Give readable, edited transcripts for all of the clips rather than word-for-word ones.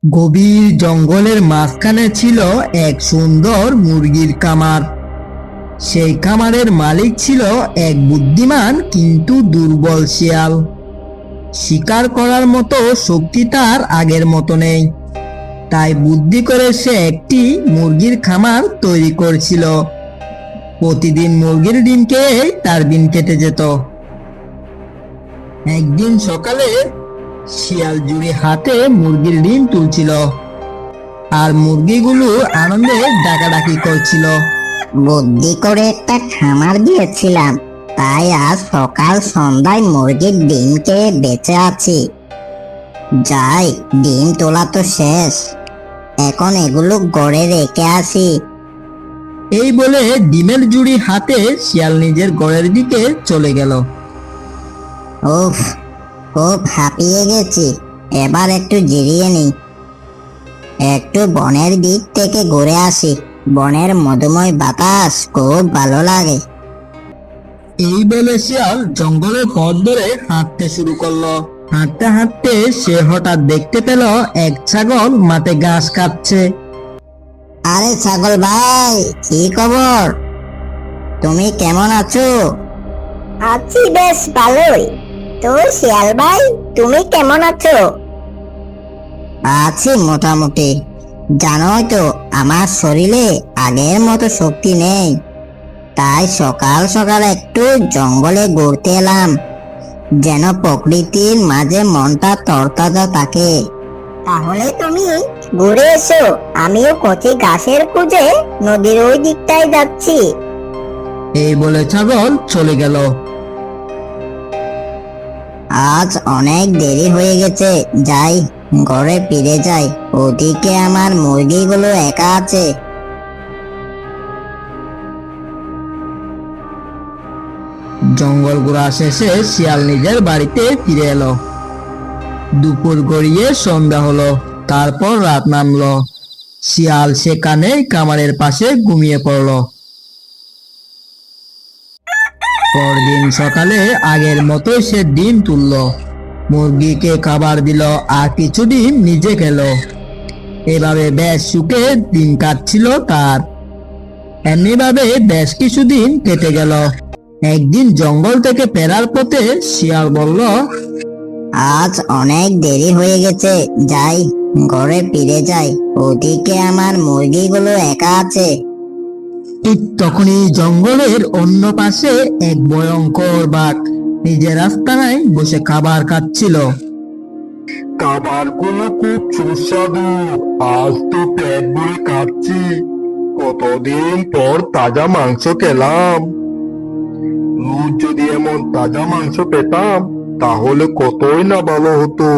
গভীর জঙ্গলের মাঝখানে ছিল এক সুন্দর মুরগির খামার। সেই খামারের মালিক ছিল এক বুদ্ধিমান কিন্তু দুর্বল শিয়াল। শিকার করার মতো শক্তি তার আগের মতো নেই, তাই বুদ্ধি করে সে একটি মুরগির খামার তৈরি করেছিল। প্রতিদিন মুরগির ডিম খেয়ে তার দিন কেটে যেত। একদিন সকালে শিয়াল জুড়ি হাতে মুরগির ডিম তুলছিল, আর মুরগিগুলো আনন্দে ডাকাডাকি করছিল। বুদ্ধি করে একটা খামার দিয়েছিলাম, তাই আজ সকাল সন্ধ্যায় মুরগির ডিম খেয়ে বেঁচে আছি। যাই, ডিম তোলা তো শেষ, এখন এগুলো গড়ে রেখে আসি। এই বলে ডিমের জুড়ি হাতে শিয়াল নিজের ঘরের দিকে চলে গেল। উফ, খুব হাঁপিয়ে গেছি, এবার একটু জিরিয়ে নিই। একটু বনের দিক থেকে ঘুরে আসি, বনের মধুময় বাতাস খুব ভালো লাগে। এই বলে শিয়াল জঙ্গলের পথ ধরে হাঁটতে শুরু করলো। হাঁটতে হাঁটতে সে হঠাৎ দেখতে পেল এক ছাগল মাঠে ঘাস খাচ্ছে। আরে ছাগল ভাই, কি খবর? তুমি কেমন আছো? আছি বেশ ভালোই। তো শিয়াল ভাই, তুমি কেমন আছো? আছি মোটামুটি। জানোই তো আমার শরীরে আগের মতো শক্তি নেই, তাই সকাল সকাল একটু জঙ্গলে ঘুরতে এলাম, যেন প্রকৃতির মাঝে মনটা তরতাজা থাকে। তাহলে তুমি ঘুরে এসো, আমিও কচি ঘাসের খুঁজে নদীর ওই দিকটায় যাচ্ছি। এই বলে ছাগল চলে গেল। আজ অনেক দেরি হয়ে গেছে, যাই, ঘরে ফিরে যাই। ওদিকে আমার মুরগিগুলো একা আছে। জঙ্গল ঘোরা শেষে শিয়াল নিজের বাড়িতে ফিরে এলো। দুপুর গড়িয়ে সন্ধ্যা হলো, তারপর রাত নামলো। শিয়াল সেখানে খামারের পাশে ঘুমিয়ে পড়লো। পরদিন সকালে আগের মতো সে ডিম তুললো, মুরগিকে খাবার দিল, আর কিছু ডিম নিজে খেলো। এভাবে বেশ সুখে দিন কাটছিল তার। এমনিভাবে বেশ কিছুদিন কেটে গেল। একদিন জঙ্গল থেকে ফেরার পথে শিয়াল বলল, আজ অনেক দেরি হয়ে গেছে, যাই, ঘরে ফিরে যাই। ওদিকে আমার মুরগিগুলো একা আছে। ঠিক তখনই জঙ্গলের অন্য পাশে এক ভয়ঙ্কর বাঘ নিজের রাস্তায় বসে খাবার খাচ্ছিল। খাবারগুলো খুব সুস্বাদু, আজ তো পেট ভরে খাচ্ছি। কতদিন পর তাজা মাংস খেলাম। রোজ যদি এমন তাজা মাংস পেতাম তাহলে কতই না ভালো হতো।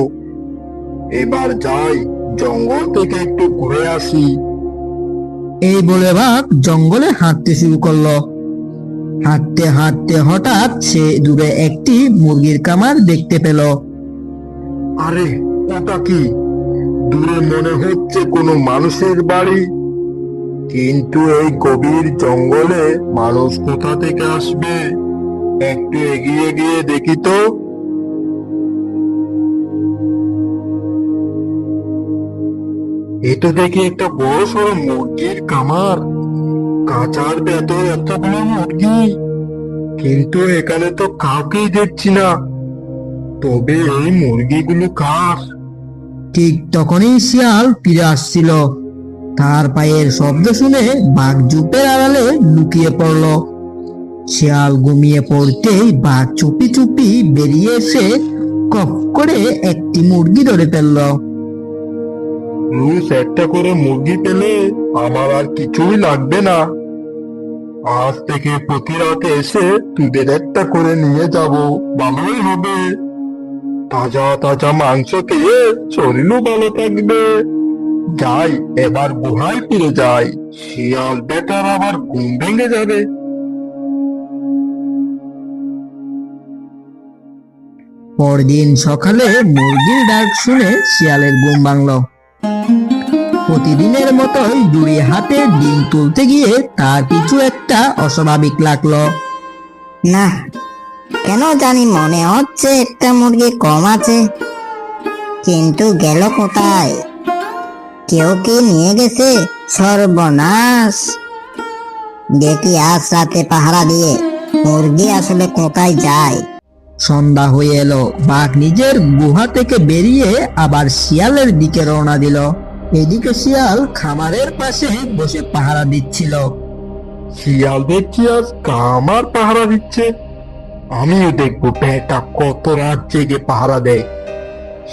এবার যাই, জঙ্গল থেকে একটু ঘুরে আসি। এই বলে বাঘ জঙ্গলে হাঁটতে শুরু করলো। হাঁটতে হাঁটতে হঠাৎ সে দূরে একটি মুরগির খামার দেখতে পেল। আরে, ওটা কি? দূরে মনে হচ্ছে কোনো মানুষের বাড়ি, কিন্তু এই গভীর জঙ্গলে মানুষ কোথা থেকে আসবে? একটু এগিয়ে গিয়ে দেখি তো। এটা দেখি একটা বড় সড়ো মুরগির খামার। কাঁচার ভেতর এতগুলো মুরগি, কিন্তু এখানে তো কাউকেই দেখছি না। তবে এই মুরগিগুলো কার? ঠিক তখনই শিয়াল ফিরে আসছিল। তার পায়ের শব্দ শুনে বাঘ ঝোপের আড়ালে লুকিয়ে পড়ল। শিয়াল ঘুমিয়ে পড়তেই বাঘ চুপি চুপি বেরিয়ে এসে কপ করে একটি মুরগি ধরে ফেলল। রোজ একটা করে মুরগি পেলে আমার আর কিছুই লাগবে না। আজ থেকে প্রতি রাতে এসে তোদের একটা করে নিয়ে যাব, ভালোই হবে। তাজা তাজা মাংস খেয়ে শরীরও ভালো থাকবে। যাই, এবার গুহায় ফিরে যাই, শিয়াল বেটার আবার ঘুম ভেঙে যাবে। পরদিন সকালে মুরগির ডাক শুনে শিয়ালের ঘুম ভাঙল। প্রতিদিনের মতোই জুড়ি হাতে ডিম তুলতে গিয়ে তার কিছু একটা অস্বাভাবিক লাগলো। না, কেন জানি মনে হচ্ছে একটা মুরগি কম আছে, কিন্তু গেল কোথায়? কেউ কি নিয়ে গেছে? সর্বনাশ! দেখি আজ রাতে পাহারা দিয়ে মুরগি আসলে কোথায় যায়। সন্ধ্যা হয়ে এলো। বাঘ নিজের গুহা থেকে বেরিয়ে আবার শিয়ালের দিকে রওনা দিল। এদিকে শিয়াল খামারের পাশে বসে পাহারা দিচ্ছিল। শিয়াল দেখছি আজ কামার পাহারা দিচ্ছে। আমিও দেখবো বেটা কত রাত জেগে পাহারা দেয়।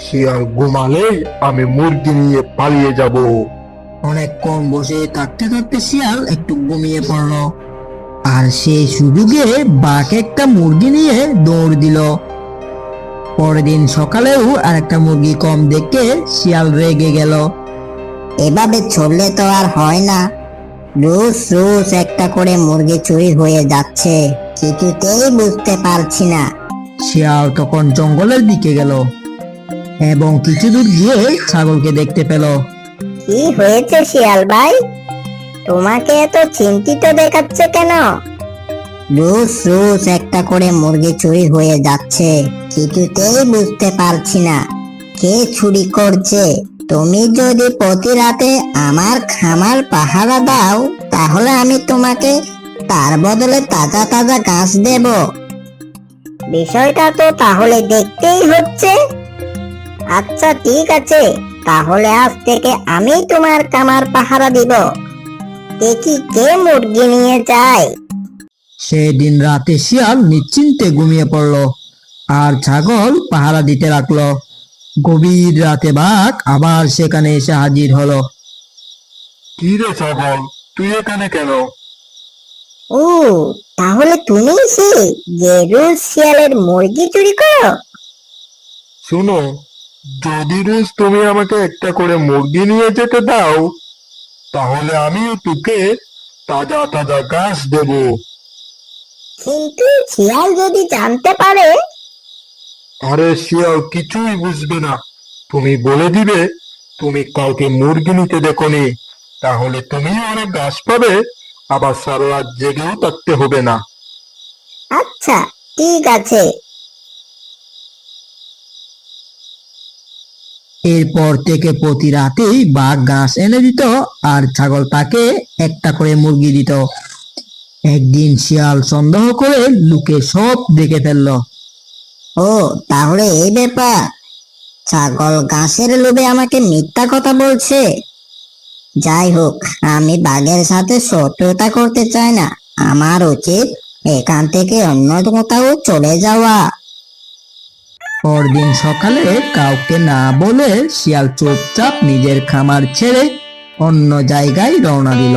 শিয়াল ঘুমালে আমি মুরগি নিয়ে পালিয়ে যাব। অনেকক্ষণ বসে থাকতে থাকতে শিয়াল একটু ঘুমিয়ে পড়ল। আর সেই সুযোগে বাঘ একটা মুরগি নিয়ে দৌড় দিল। পরের দিন সকালেও আরেকটা মুরগি কম দেখে শিয়াল রেগে গেল। এভাবে চললে তো আর হয় না। রোজ রোজ একটা করে মুরগি চুরি হয়ে যাচ্ছে, কিছুতেই বুঝতে পারছি না। শিয়াল তখন জঙ্গলের দিকে গেল এবং কিছু দূর গিয়ে ছাগলকে দেখতে পেল। কি হয়েছে শিয়াল ভাই? তোমাকে এত চিন্তিত দেখাচ্ছে কেন? রোজ রোজ একটা করে মুরগি চুরি হয়ে যাচ্ছে, কিছুতেই বুঝতে পারছি না কে চুরি করছে। তুমি যদি প্রতি রাতে আমার খামার পাহারা দাও, তাহলে আমি তোমাকে তার বদলে তাজা তাজা ঘাস দেব। বিষয়টা তো তাহলে দেখতেই হচ্ছে। আচ্ছা ঠিক আছে, তাহলে আজ থেকে আমি তোমার খামার পাহারা দিব। দেখি কে মুরগি নিয়ে যায়। সেদিন রাতে শিয়াল নিশ্চিন্তে ঘুমিয়ে পড়ল আর ছাগল পাহারা দিতে লাগলো। গভীর রাতে বাঘ আবার সেখানে এসে হাজির হলো। কি রে ছাগল, তুই এখানে কেন? ও, তাহলে তুমি সে যে রোজ শিয়ালের মুরগি চুরি করো? শুনো, যদি রোজ তুমি আমাকে একটা করে মুরগি নিয়ে যেতে দাও, তাহলে আমিও তোকে তাজা তাজা ঘাস দেব। কিন্তু শিয়াল যদি জানতে পারে? আরে শিয়াল কিছুই বুঝবে না। তুমি বলে দিবে তুমি কাউকে মুরগি নিতে দেখোনি, তাহলে তুমিও অনেক ঘাস পাবে, আবার সারা রাত জেগেও থাকতে হবে না। আচ্ছা ঠিক আছে। এরপর থেকে প্রতি রাতেই বাঘ ঘাস এনে দিত আর ছাগল তাকে একটা করে মুরগি দিত। একদিন শিয়াল সন্দেহ করে লুকে সব দেখে ফেললো। ও, তাহলে এই ব্যাপার। ছাগল ঘাসের লোভে আমাকে মিথ্যা কথা বলছে। যাই হোক, আমি বাঘের সাথে শত্রুতা করতে চাই না। আমার উচিত এখান থেকে অন্য কোথাও চলে যাওয়া। পরদিন সকালে কাউকে না বলে শিয়াল চুপচাপ নিজের খামার ছেড়ে অন্য জায়গায় রওনা দিল।